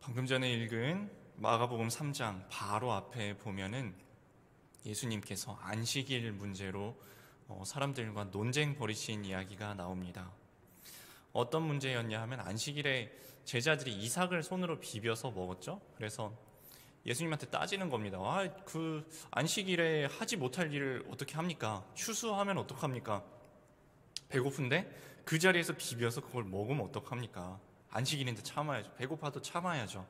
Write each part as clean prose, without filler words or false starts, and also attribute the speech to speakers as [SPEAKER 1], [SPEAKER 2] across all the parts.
[SPEAKER 1] 방금 전에 읽은 마가복음 3장 바로 앞에 보면은 예수님께서 안식일 문제로 사람들과 논쟁 벌이신 이야기가 나옵니다. 어떤 문제였냐 하면 안식일에 제자들이 이삭을 손으로 비벼서 먹었죠. 그래서 예수님한테 따지는 겁니다. 그 안식일에 하지 못할 일을 어떻게 합니까? 추수하면 어떡합니까? 배고픈데 그 자리에서 비벼서 그걸 먹으면 어떡합니까? 안식일인데 참아야죠. 배고파도 참아야죠.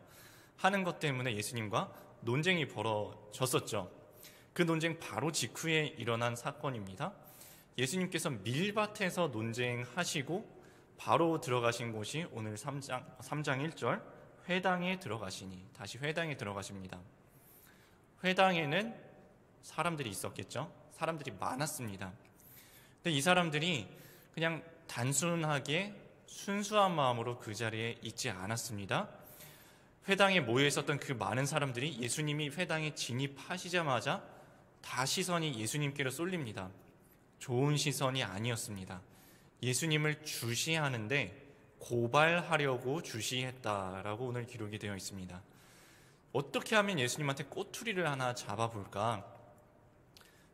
[SPEAKER 1] 하는 것 때문에 예수님과 논쟁이 벌어졌었죠. 그 논쟁 바로 직후에 일어난 사건입니다. 예수님께서 밀밭에서 논쟁하시고 바로 들어가신 곳이 오늘 3장 1절 회당에 들어가시니, 다시 회당에 들어가십니다. 회당에는 사람들이 있었겠죠. 사람들이 많았습니다. 근데 이 사람들이 그냥 단순하게 순수한 마음으로 그 자리에 있지 않았습니다. 회당에 모여 있었던 그 많은 사람들이 예수님이 회당에 진입하시자마자 다 시선이 예수님께로 쏠립니다. 좋은 시선이 아니었습니다. 예수님을 주시하는데 고발하려고 주시했다라고 오늘 기록이 되어 있습니다. 어떻게 하면 예수님한테 꼬투리를 하나 잡아볼까?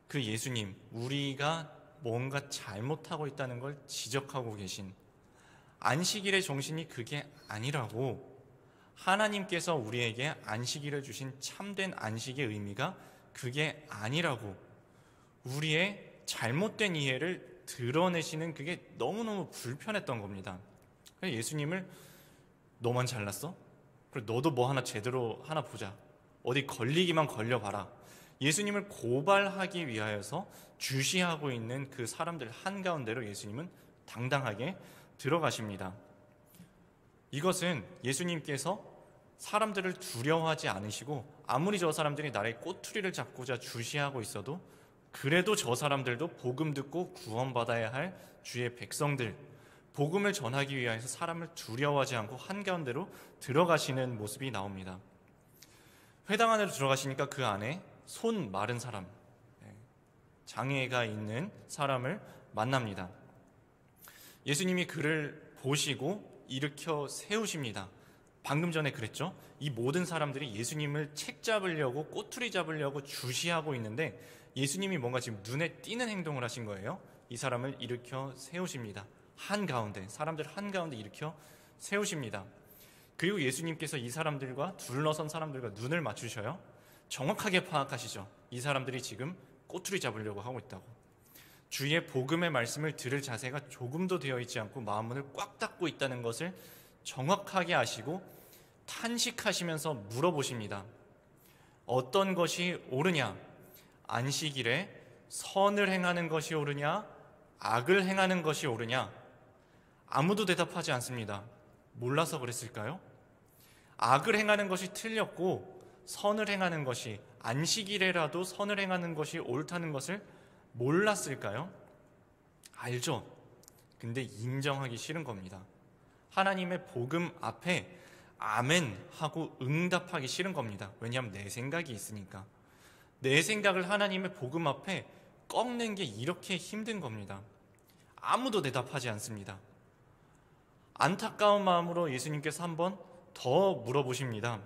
[SPEAKER 1] 그 예수님, 우리가 뭔가 잘못하고 있다는 걸 지적하고 계신, 안식일의 정신이 그게 아니라고, 하나님께서 우리에게 안식일을 주신 참된 안식의 의미가 그게 아니라고, 우리의 잘못된 이해를 드러내시는 그게 너무너무 불편했던 겁니다. 그래서 예수님을 너만 잘났어? 그래, 너도 뭐 하나 제대로 하나 보자. 어디 걸리기만 걸려봐라. 예수님을 고발하기 위하여서 주시하고 있는 그 사람들 한가운데로 예수님은 당당하게 들어가십니다. 이것은 예수님께서 사람들을 두려워하지 않으시고, 아무리 저 사람들이 나의 꼬투리를 잡고자 주시하고 있어도 그래도 저 사람들도 복음 듣고 구원받아야 할 주의 백성들, 복음을 전하기 위해서 사람을 두려워하지 않고 한가운데로 들어가시는 모습이 나옵니다. 회당 안으로 들어가시니까 그 안에 손 마른 사람, 장애가 있는 사람을 만납니다. 예수님이 그를 보시고 일으켜 세우십니다. 방금 전에 그랬죠? 이 모든 사람들이 예수님을 책 잡으려고, 꼬투리 잡으려고 주시하고 있는데 예수님이 뭔가 지금 눈에 띄는 행동을 하신 거예요. 이 사람을 일으켜 세우십니다. 한가운데, 사람들 한가운데 일으켜 세우십니다. 그리고 예수님께서 이 사람들과, 둘러선 사람들과 눈을 맞추셔요. 정확하게 파악하시죠. 이 사람들이 지금 꼬투리 잡으려고 하고 있다고. 주의 복음의 말씀을 들을 자세가 조금도 되어 있지 않고 마음문을 꽉 닫고 있다는 것을 정확하게 아시고 탄식하시면서 물어보십니다. 어떤 것이 옳으냐? 안식일에 선을 행하는 것이 옳으냐? 악을 행하는 것이 옳으냐? 아무도 대답하지 않습니다. 몰라서 그랬을까요? 악을 행하는 것이 틀렸고 선을 행하는 것이, 안식일에라도 선을 행하는 것이 옳다는 것을 몰랐을까요? 알죠. 근데 인정하기 싫은 겁니다. 하나님의 복음 앞에 아멘 하고 응답하기 싫은 겁니다. 왜냐하면 내 생각이 있으니까. 내 생각을 하나님의 복음 앞에 꺾는 게 이렇게 힘든 겁니다. 아무도 대답하지 않습니다. 안타까운 마음으로 예수님께서 한 번 더 물어보십니다.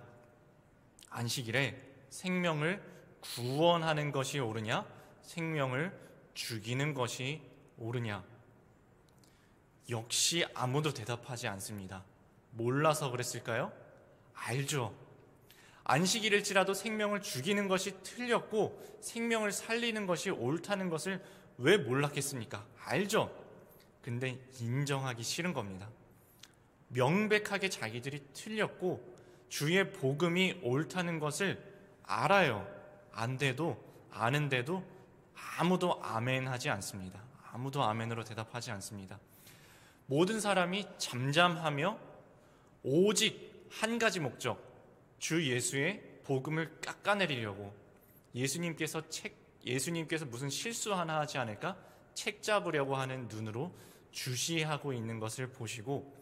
[SPEAKER 1] 안식일에 생명을 구원하는 것이 옳으냐? 생명을 죽이는 것이 옳으냐? 역시 아무도 대답하지 않습니다. 몰라서 그랬을까요? 알죠. 안식일일지라도 생명을 죽이는 것이 틀렸고 생명을 살리는 것이 옳다는 것을 왜 몰랐겠습니까? 알죠. 근데 인정하기 싫은 겁니다. 명백하게 자기들이 틀렸고 주의 복음이 옳다는 것을 알아요. 안돼도 아는데도 아무도 아멘 하지 않습니다. 아무도 아멘으로 대답하지 않습니다. 모든 사람이 잠잠하며 오직 한 가지 목적, 주 예수의 복음을 깎아내리려고, 예수님께서 무슨 실수 하나 하지 않을까 책 잡으려고 하는 눈으로 주시하고 있는 것을 보시고,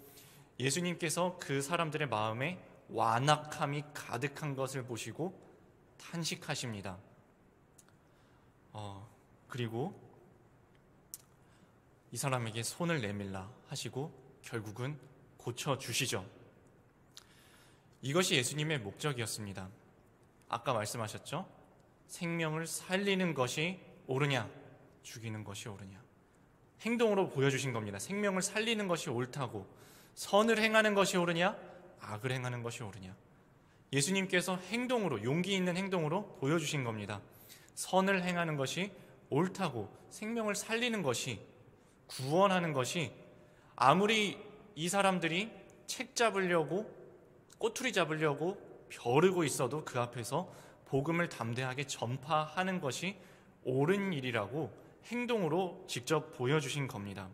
[SPEAKER 1] 예수님께서 그 사람들의 마음에 완악함이 가득한 것을 보시고 탄식하십니다. 그리고 이 사람에게 손을 내밀라 하시고 결국은 고쳐주시죠. 이것이 예수님의 목적이었습니다. 아까 말씀하셨죠? 생명을 살리는 것이 옳으냐, 죽이는 것이 옳으냐. 행동으로 보여주신 겁니다. 생명을 살리는 것이 옳다고, 선을 행하는 것이 옳으냐, 악을 행하는 것이 옳으냐. 예수님께서 행동으로, 용기 있는 행동으로 보여주신 겁니다. 선을 행하는 것이 옳다고, 생명을 살리는 것이, 구원하는 것이, 아무리 이 사람들이 책 잡으려고, 꼬투리 잡으려고 벼르고 있어도 그 앞에서 복음을 담대하게 전파하는 것이 옳은 일이라고 행동으로 직접 보여주신 겁니다.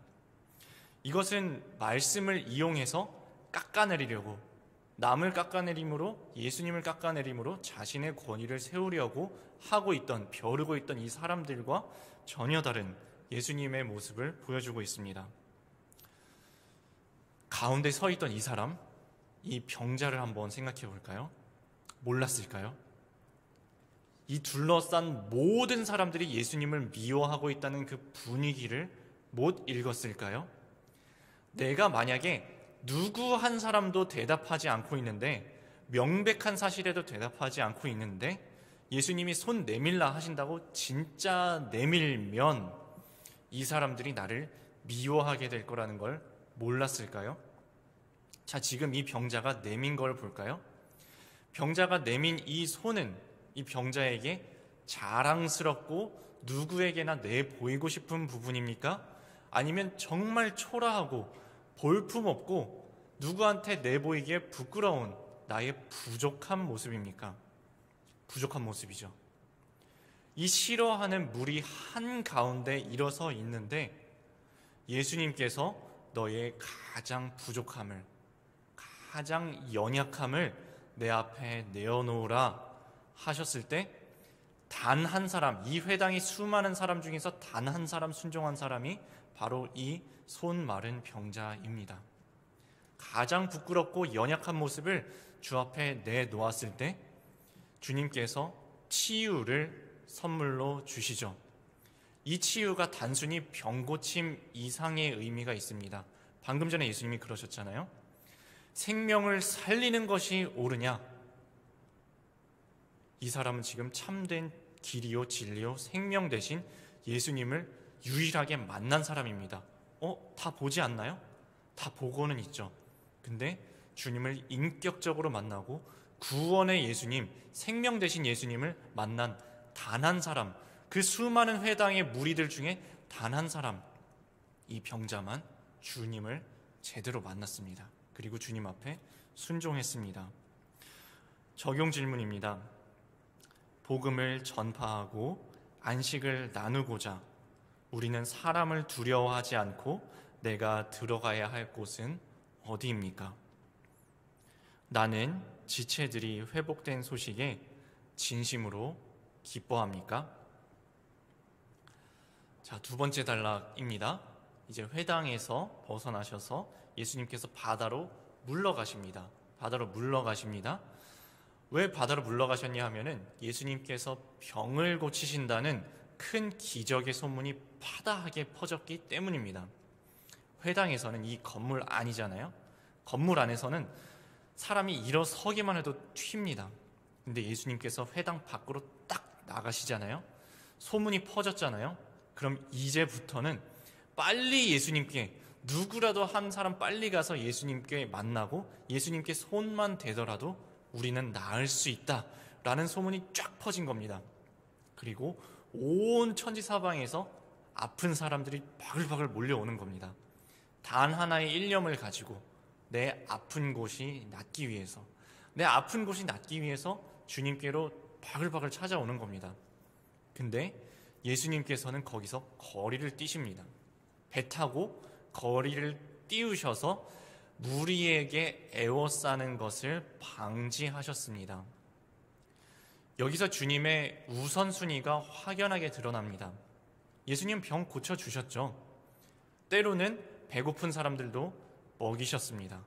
[SPEAKER 1] 이것은 말씀을 이용해서 깎아내리려고, 남을 깎아내림으로, 예수님을 깎아내림으로 자신의 권위를 세우려고 하고 있던, 벼르고 있던 이 사람들과 전혀 다른 예수님의 모습을 보여주고 있습니다. 가운데 서 있던 이 사람, 이 병자를 한번 생각해 볼까요? 몰랐을까요? 이 둘러싼 모든 사람들이 예수님을 미워하고 있다는 그 분위기를 못 읽었을까요? 내가 만약에 누구 한 사람도 대답하지 않고 있는데, 명백한 사실에도 대답하지 않고 있는데 예수님이 손 내밀라 하신다고 진짜 내밀면 이 사람들이 나를 미워하게 될 거라는 걸 몰랐을까요? 자, 지금 이 병자가 내민 걸 볼까요? 병자가 내민 이 손은 이 병자에게 자랑스럽고 누구에게나 내보이고 싶은 부분입니까? 아니면 정말 초라하고 볼품없고 누구한테 내보이기에 부끄러운 나의 부족한 모습입니까? 부족한 모습이죠. 이 싫어하는 무리 한가운데 일어서 있는데 예수님께서 너의 가장 부족함을, 가장 연약함을 내 앞에 내어놓으라 하셨을 때 단 한 사람, 이 회당의 수많은 사람 중에서 단 한 사람 순종한 사람이 바로 이 손 마른 병자입니다. 가장 부끄럽고 연약한 모습을 주 앞에 내놓았을 때 주님께서 치유를 선물로 주시죠. 이 치유가 단순히 병고침 이상의 의미가 있습니다. 방금 전에 예수님이 그러셨잖아요. 생명을 살리는 것이 옳으냐? 이 사람은 지금 참된 길이요 진리요 생명 대신 예수님을 유일하게 만난 사람입니다. 다 보지 않나요? 다 보고는 있죠. 근데 주님을 인격적으로 만나고 구원의 예수님, 생명 대신 예수님을 만난 단 한 사람, 그 수많은 회당의 무리들 중에 단 한 사람, 이 병자만 주님을 제대로 만났습니다. 그리고 주님 앞에 순종했습니다. 적용 질문입니다. 복음을 전파하고 안식을 나누고자 우리는 사람을 두려워하지 않고 내가 들어가야 할 곳은 어디입니까? 나는 지체들이 회복된 소식에 진심으로 기뻐합니까? 자, 두 번째 단락입니다. 이제 회당에서 벗어나셔서 예수님께서 바다로 물러가십니다. 바다로 물러가십니다. 왜 바다로 물러가셨냐 하면은 예수님께서 병을 고치신다는 큰 기적의 소문이 파다하게 퍼졌기 때문입니다. 회당에서는 이 건물 안이잖아요. 건물 안에서는 사람이 일어서기만 해도 튑니다. 근데 예수님께서 회당 밖으로 딱 나가시잖아요. 소문이 퍼졌잖아요. 그럼 이제부터는 빨리 예수님께, 누구라도 한 사람 빨리 가서 예수님께 만나고 예수님께 손만 대더라도 우리는 나을 수 있다라는 소문이 쫙 퍼진 겁니다. 그리고 온 천지사방에서 아픈 사람들이 바글바글 몰려오는 겁니다. 단 하나의 일념을 가지고 내 아픈 곳이 낫기 위해서, 내 아픈 곳이 낫기 위해서 주님께로 바글바글 찾아오는 겁니다. 근데 예수님께서는 거기서 거리를 뛰십니다. 배 타고 거리를 띄우셔서 무리에게 애워싸는 것을 방지하셨습니다. 여기서 주님의 우선순위가 확연하게 드러납니다. 예수님 병 고쳐주셨죠. 때로는 배고픈 사람들도 먹이셨습니다.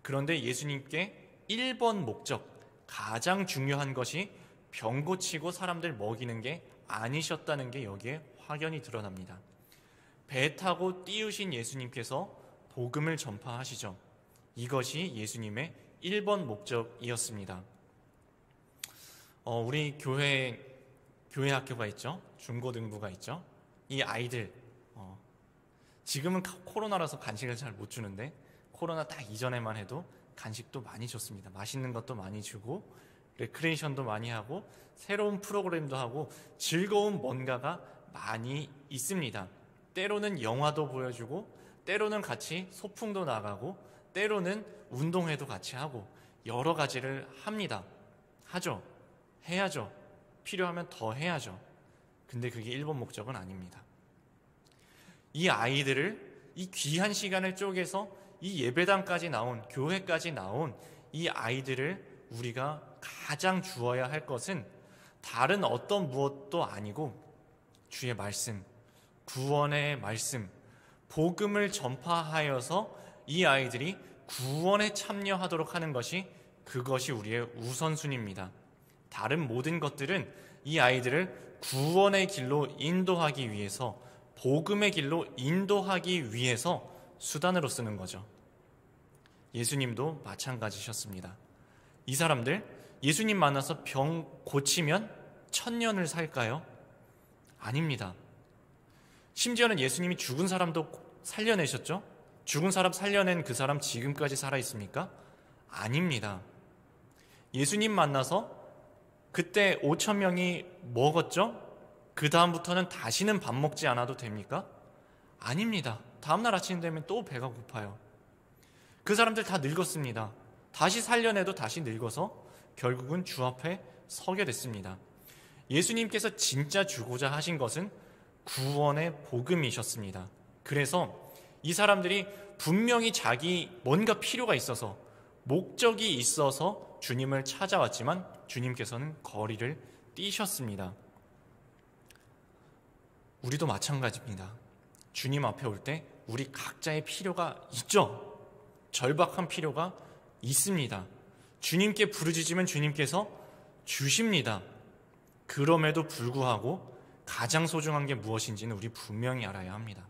[SPEAKER 1] 그런데 예수님께 1번 목적, 가장 중요한 것이 병 고치고 사람들 먹이는 게 아니셨다는 게 여기에 확연히 드러납니다. 배 타고 띄우신 예수님께서 복음을 전파하시죠. 이것이 예수님의 1번 목적이었습니다. 우리 교회 학교가 있죠. 중고등부가 있죠. 이 아이들 지금은 코로나라서 간식을 잘 못 주는데 코로나 딱 이전에만 해도 간식도 많이 줬습니다. 맛있는 것도 많이 주고 레크레이션도 많이 하고 새로운 프로그램도 하고 즐거운 뭔가가 많이 있습니다. 때로는 영화도 보여주고 때로는 같이 소풍도 나가고 때로는 운동회도 같이 하고 여러 가지를 합니다. 하죠. 해야죠. 필요하면 더 해야죠. 근데 그게 1번 목적은 아닙니다. 이 아이들을 이 귀한 시간을 쪼개서 이 예배당까지 나온, 교회까지 나온 이 아이들을 우리가 가장 주어야 할 것은 다른 어떤 무엇도 아니고 주의 말씀, 구원의 말씀, 복음을 전파하여서 이 아이들이 구원에 참여하도록 하는 것이 그것이 우리의 우선순위입니다. 다른 모든 것들은 이 아이들을 구원의 길로 인도하기 위해서, 복음의 길로 인도하기 위해서 수단으로 쓰는 거죠. 예수님도 마찬가지셨습니다. 이 사람들 예수님 만나서 병 고치면 천년을 살까요? 아닙니다. 심지어는 예수님이 죽은 사람도 살려내셨죠? 죽은 사람 살려낸 그 사람 지금까지 살아있습니까? 아닙니다. 예수님 만나서 그때 5천 명이 먹었죠? 그 다음부터는 다시는 밥 먹지 않아도 됩니까? 아닙니다. 다음날 아침 되면 또 배가 고파요. 그 사람들 다 늙었습니다. 다시 살려내도 다시 늙어서 결국은 주 앞에 서게 됐습니다. 예수님께서 진짜 주고자 하신 것은 구원의 복음이셨습니다. 그래서 이 사람들이 분명히 자기 뭔가 필요가 있어서 목적이 있어서 주님을 찾아왔지만 주님께서는 거리를 뛰셨습니다. 우리도 마찬가지입니다. 주님 앞에 올 때 우리 각자의 필요가 있죠. 절박한 필요가 있습니다. 주님께 부르짖으면 주님께서 주십니다. 그럼에도 불구하고 가장 소중한 게 무엇인지는 우리 분명히 알아야 합니다.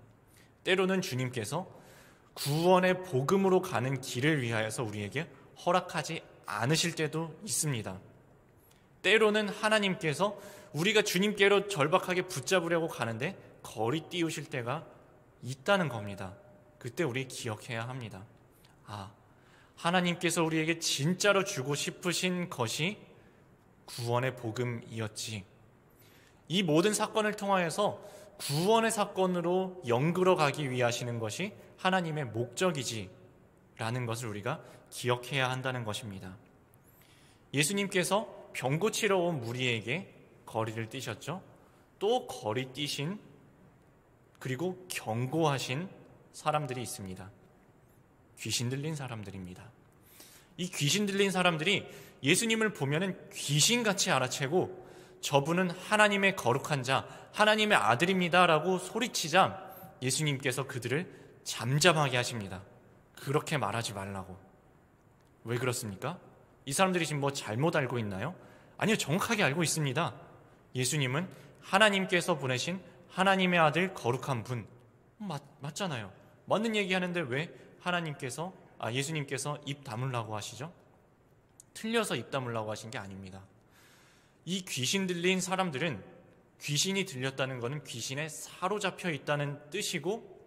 [SPEAKER 1] 때로는 주님께서 구원의 복음으로 가는 길을 위하여서 우리에게 허락하지 않으실 때도 있습니다. 때로는 하나님께서 우리가 주님께로 절박하게 붙잡으려고 가는데 거리 띄우실 때가 있다는 겁니다. 그때 우리 기억해야 합니다. 하나님께서 우리에게 진짜로 주고 싶으신 것이 구원의 복음이었지. 이 모든 사건을 통하여서 구원의 사건으로 연결어 가기 위하시는 것이 하나님의 목적이지 라는 것을 우리가 기억해야 한다는 것입니다. 예수님께서 병 고치러 온 무리에게 거리를 뛰셨죠. 또 거리 뛰신 그리고 경고하신 사람들이 있습니다. 귀신 들린 사람들입니다. 이 귀신 들린 사람들이 예수님을 보면은 귀신같이 알아채고 저분은 하나님의 거룩한 자, 하나님의 아들입니다 라고 소리치자 예수님께서 그들을 잠잠하게 하십니다. 그렇게 말하지 말라고. 왜 그렇습니까? 이 사람들이 지금 뭐 잘못 알고 있나요? 아니요, 정확하게 알고 있습니다. 예수님은 하나님께서 보내신 하나님의 아들 거룩한 분. 맞잖아요. 맞는 얘기 하는데 왜 예수님께서 입 다물라고 하시죠? 틀려서 입 다물라고 하신 게 아닙니다. 이 귀신 들린 사람들은 귀신이 들렸다는 것은 귀신에 사로잡혀 있다는 뜻이고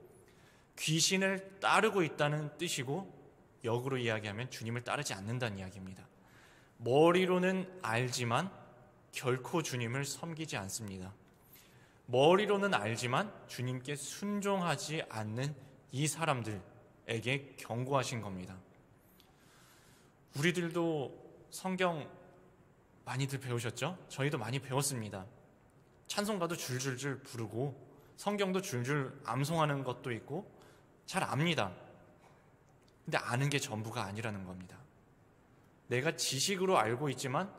[SPEAKER 1] 귀신을 따르고 있다는 뜻이고 역으로 이야기하면 주님을 따르지 않는다는 이야기입니다. 머리로는 알지만 결코 주님을 섬기지 않습니다. 머리로는 알지만 주님께 순종하지 않는 이 사람들에게 경고하신 겁니다. 우리들도 성경 많이들 배우셨죠? 저희도 많이 배웠습니다. 찬송가도 줄줄줄 부르고 성경도 줄줄 암송하는 것도 있고 잘 압니다. 근데 아는 게 전부가 아니라는 겁니다. 내가 지식으로 알고 있지만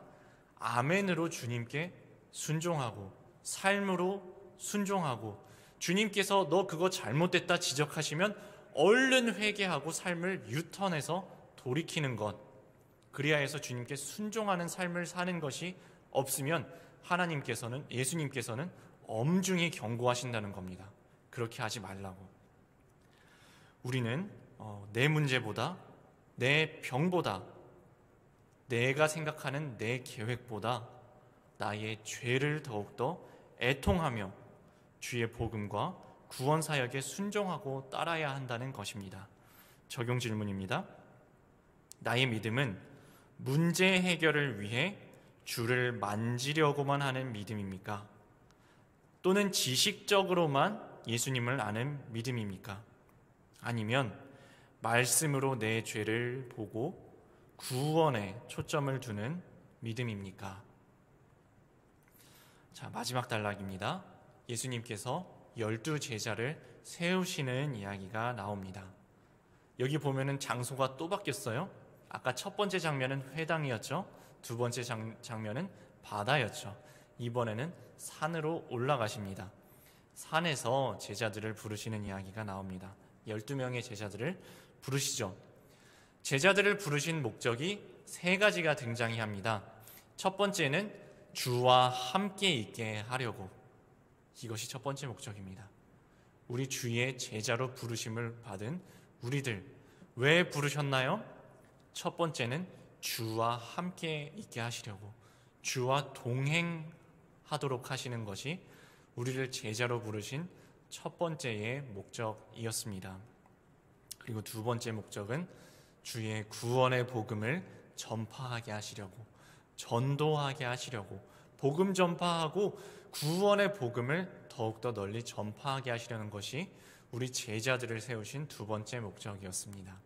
[SPEAKER 1] 아멘으로 주님께 순종하고 삶으로 순종하고 주님께서 너 그거 잘못됐다 지적하시면 얼른 회개하고 삶을 유턴해서 돌이키는 것, 그리하여 해서 주님께 순종하는 삶을 사는 것이 없으면 예수님께서는 엄중히 경고하신다는 겁니다. 그렇게 하지 말라고. 우리는 내 문제보다 내 병보다 내가 생각하는 내 계획보다 나의 죄를 더욱더 애통하며 주의 복음과 구원 사역에 순종하고 따라야 한다는 것입니다. 적용 질문입니다. 나의 믿음은 문제 해결을 위해 주를 만지려고만 하는 믿음입니까? 또는 지식적으로만 예수님을 아는 믿음입니까? 아니면 말씀으로 내 죄를 보고 구원에 초점을 두는 믿음입니까? 자, 마지막 단락입니다. 예수님께서 12제자를 세우시는 이야기가 나옵니다. 여기 보면은 장소가 또 바뀌었어요. 아까 첫 번째 장면은 회당이었죠. 두 번째 장면은 바다였죠. 이번에는 산으로 올라가십니다. 산에서 제자들을 부르시는 이야기가 나옵니다. 12명의 제자들을 부르시죠. 제자들을 부르신 목적이 세 가지가 등장히 합니다. 첫 번째는 주와 함께 있게 하려고. 이것이 첫 번째 목적입니다. 우리 주의 제자로 부르심을 받은 우리들, 왜 부르셨나요? 첫 번째는 주와 함께 있게 하시려고, 주와 동행하도록 하시는 것이 우리를 제자로 부르신 첫 번째의 목적이었습니다. 그리고 두 번째 목적은 주의 구원의 복음을 전파하게 하시려고, 전도하게 하시려고, 복음 전파하고 구원의 복음을 더욱더 널리 전파하게 하시려는 것이 우리 제자들을 세우신 두 번째 목적이었습니다.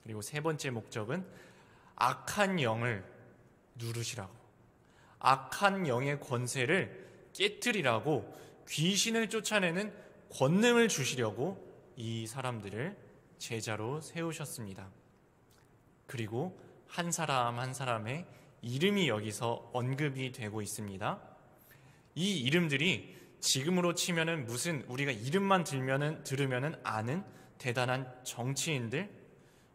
[SPEAKER 1] 그리고 세 번째 목적은 악한 영을 누르시라고, 악한 영의 권세를 깨뜨리라고, 귀신을 쫓아내는 권능을 주시려고 이 사람들을 제자로 세우셨습니다. 그리고 한 사람 한 사람의 이름이 여기서 언급이 되고 있습니다. 이 이름들이 지금으로 치면은 무슨 우리가 이름만 들으면은 아는 대단한 정치인들,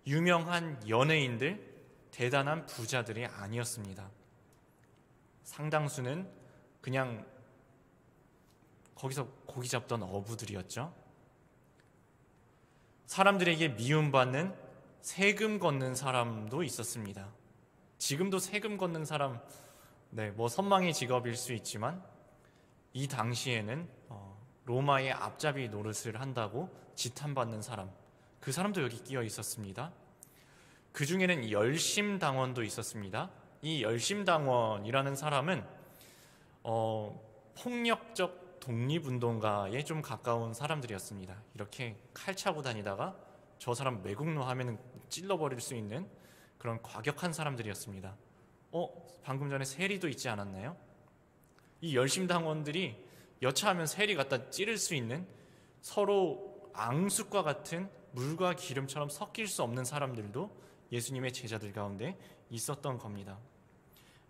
[SPEAKER 1] 유명한 연예인들, 대단한 부자들이 아니었습니다. 상당수는 그냥 거기서 고기 잡던 어부들이었죠. 사람들에게 미움받는 세금 걷는 사람도 있었습니다. 지금도 세금 걷는 사람, 뭐 선망의 직업일 수 있지만 이 당시에는 로마의 앞잡이 노릇을 한다고 지탄받는 사람, 그 사람도 여기 끼어 있었습니다. 그 중에는 열심당원도 있었습니다. 이 열심당원이라는 사람은 폭력적 독립운동가에 좀 가까운 사람들이었습니다. 이렇게 칼 차고 다니다가 저 사람 매국노 하면 찔러버릴 수 있는 그런 과격한 사람들이었습니다. 방금 전에 세리도 있지 않았나요? 이 열심당원들이 여차하면 세리 갖다 찌를 수 있는, 서로 앙숙과 같은 물과 기름처럼 섞일 수 없는 사람들도 예수님의 제자들 가운데 있었던 겁니다.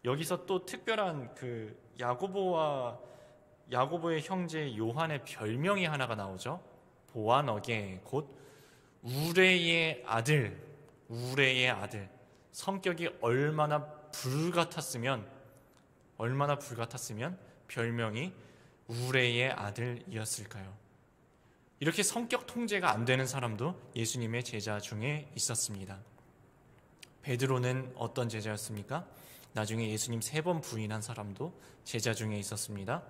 [SPEAKER 1] 여기서 또 특별한 그 야고보의 형제 요한의 별명이 하나가 나오죠. 보아너게, 곧 우레의 아들. 성격이 얼마나 불같았으면 별명이 우레의 아들이었을까요? 이렇게 성격 통제가 안 되는 사람도 예수님의 제자 중에 있었습니다. 베드로는 어떤 제자였습니까? 나중에 예수님 3번 부인한 사람도 제자 중에 있었습니다.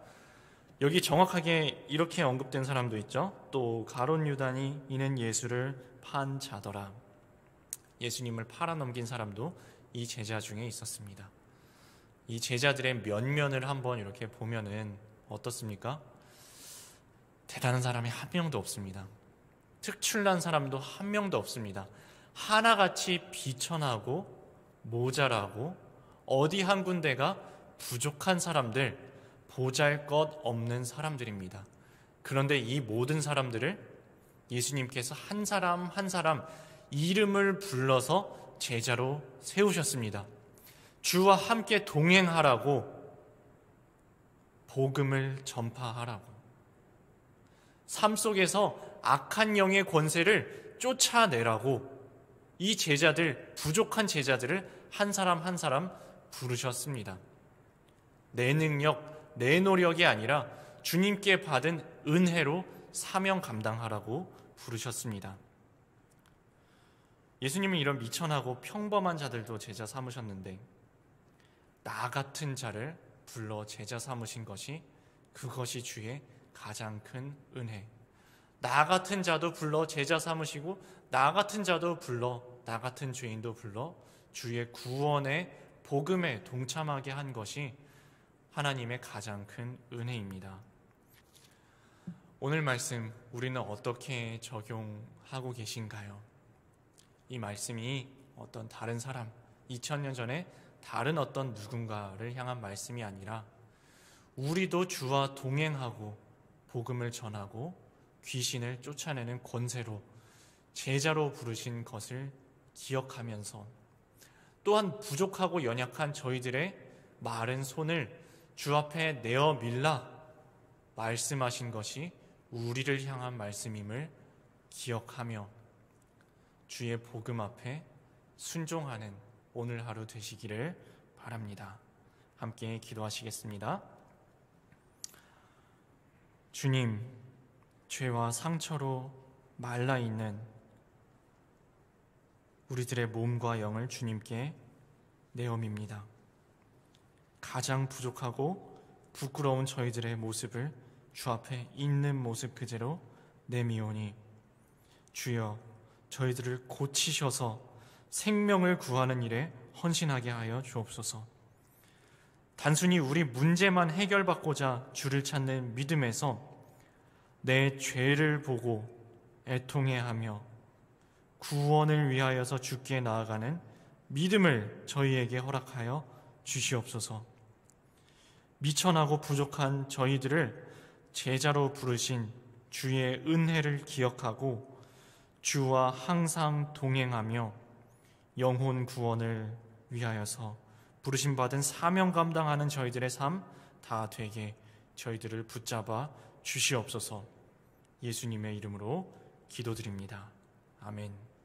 [SPEAKER 1] 여기 정확하게 이렇게 언급된 사람도 있죠. 또 가룟 유다니 이는 예수를 판 자더라. 예수님을 팔아넘긴 사람도 이 제자 중에 있었습니다. 이 제자들의 면면을 한번 이렇게 보면은 어떻습니까? 대단한 사람이 한 명도 없습니다. 특출난 사람도 한 명도 없습니다. 하나같이 비천하고 모자라고 어디 한 군데가 부족한 사람들, 보잘것없는 사람들입니다. 그런데 이 모든 사람들을 예수님께서 한 사람 한 사람 이름을 불러서 제자로 세우셨습니다. 주와 함께 동행하라고, 복음을 전파하라고, 삶 속에서 악한 영의 권세를 쫓아내라고 이 제자들, 부족한 제자들을 한 사람 한 사람 부르셨습니다. 내 능력, 내 노력이 아니라 주님께 받은 은혜로 사명 감당하라고 부르셨습니다. 예수님은 이런 미천하고 평범한 자들도 제자 삼으셨는데 나 같은 자를 불러 제자 삼으신 것이, 그것이 주의 가장 큰 은혜. 나 같은 자도 불러 제자 삼으시고, 나 같은 자도 불러, 나 같은 죄인도 불러 주의 구원의 복음에 동참하게 한 것이 하나님의 가장 큰 은혜입니다. 오늘 말씀 우리는 어떻게 적용하고 계신가요? 이 말씀이 어떤 다른 사람, 2000년 전에 다른 어떤 누군가를 향한 말씀이 아니라 우리도 주와 동행하고 복음을 전하고 귀신을 쫓아내는 권세로 제자로 부르신 것을 기억하면서, 또한 부족하고 연약한 저희들의 마른 손을 주 앞에 내어 밀라 말씀하신 것이 우리를 향한 말씀임을 기억하며 주의 복음 앞에 순종하는 오늘 하루 되시기를 바랍니다. 함께 기도하시겠습니다. 주님, 죄와 상처로 말라있는 우리들의 몸과 영을 주님께 내어밉니다. 가장 부족하고 부끄러운 저희들의 모습을 주 앞에 있는 모습 그대로 내미오니 주여, 저희들을 고치셔서 생명을 구하는 일에 헌신하게 하여 주옵소서. 단순히 우리 문제만 해결받고자 주를 찾는 믿음에서 내 죄를 보고 애통해하며 구원을 위하여서 주께 나아가는 믿음을 저희에게 허락하여 주시옵소서. 미천하고 부족한 저희들을 제자로 부르신 주의 은혜를 기억하고 주와 항상 동행하며 영혼 구원을 위하여서 부르심받은 사명 감당하는 저희들의 삶 다 되게 저희들을 붙잡아 주시옵소서. 예수님의 이름으로 기도드립니다. 아멘.